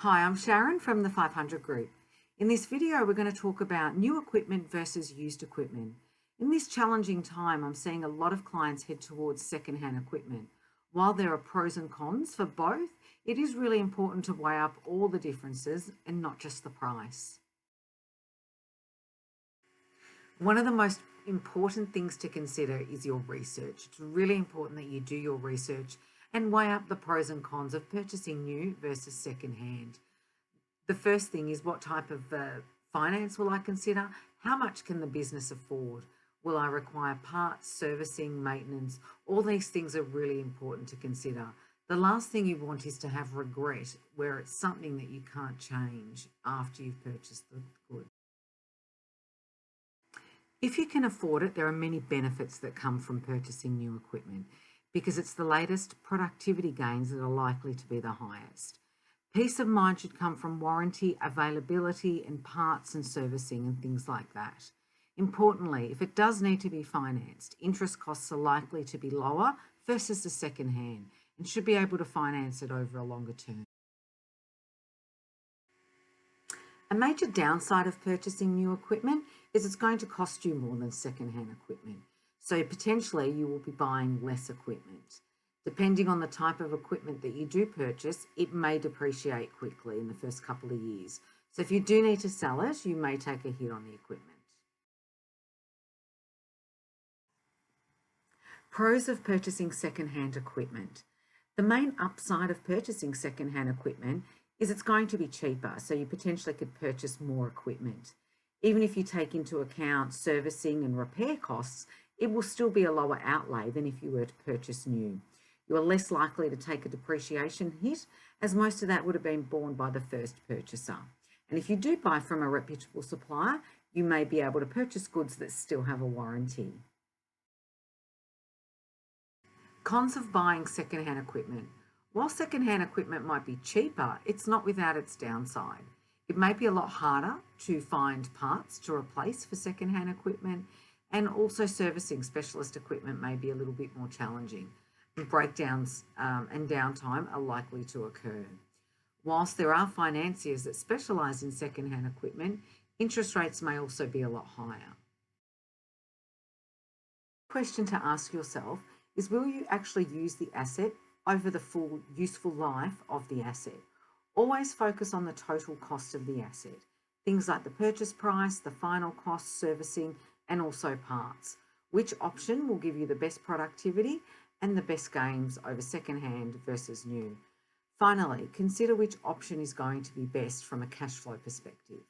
Hi, I'm Sharon from the 500 Group. In this video, we're going to talk about new equipment versus used equipment. In this challenging time, I'm seeing a lot of clients head towards secondhand equipment. While there are pros and cons for both, it is really important to weigh up all the differences and not just the price. One of the most important things to consider is your research. It's really important that you do your research and weigh up the pros and cons of purchasing new versus secondhand. The first thing is, what type of finance will I consider? How much can the business afford? Will I require parts, servicing, maintenance? All these things are really important to consider. The last thing you want is to have regret where it's something that you can't change after you've purchased the goods. If you can afford it, there are many benefits that come from purchasing new equipment because it's the latest productivity gains that are likely to be the highest. Peace of mind should come from warranty, availability, and parts and servicing and things like that. Importantly, if it does need to be financed, interest costs are likely to be lower versus the second hand and should be able to finance it over a longer term. A major downside of purchasing new equipment is it's going to cost you more than second-hand equipment. So potentially you will be buying less equipment. Depending on the type of equipment that you do purchase, it may depreciate quickly in the first couple of years. So if you do need to sell it, you may take a hit on the equipment. Pros of purchasing second-hand equipment. The main upside of purchasing second-hand equipment is it's going to be cheaper, so you potentially could purchase more equipment. Even if you take into account servicing and repair costs, it will still be a lower outlay than if you were to purchase new. You are less likely to take a depreciation hit, as most of that would have been borne by the first purchaser. And if you do buy from a reputable supplier, you may be able to purchase goods that still have a warranty. Cons of buying second-hand equipment. While second-hand equipment might be cheaper, it's not without its downside. It may be a lot harder to find parts to replace for second-hand equipment, and also servicing specialist equipment may be a little bit more challenging. Breakdowns and downtime are likely to occur. Whilst there are financiers that specialise in second-hand equipment, interest rates may also be a lot higher. The question to ask yourself is, will you actually use the asset over the full useful life of the asset? Always focus on the total cost of the asset. Things like the purchase price, the final cost, servicing, and also parts. Which option will give you the best productivity and the best gains over second-hand versus new? Finally, consider which option is going to be best from a cash flow perspective.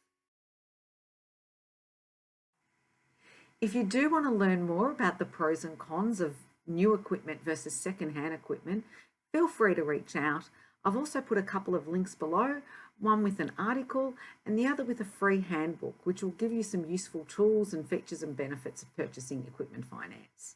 If you do want to learn more about the pros and cons of new equipment versus second-hand equipment, feel free to reach out. I've also put a couple of links below, one with an article and the other with a free handbook, which will give you some useful tools and features and benefits of purchasing equipment finance.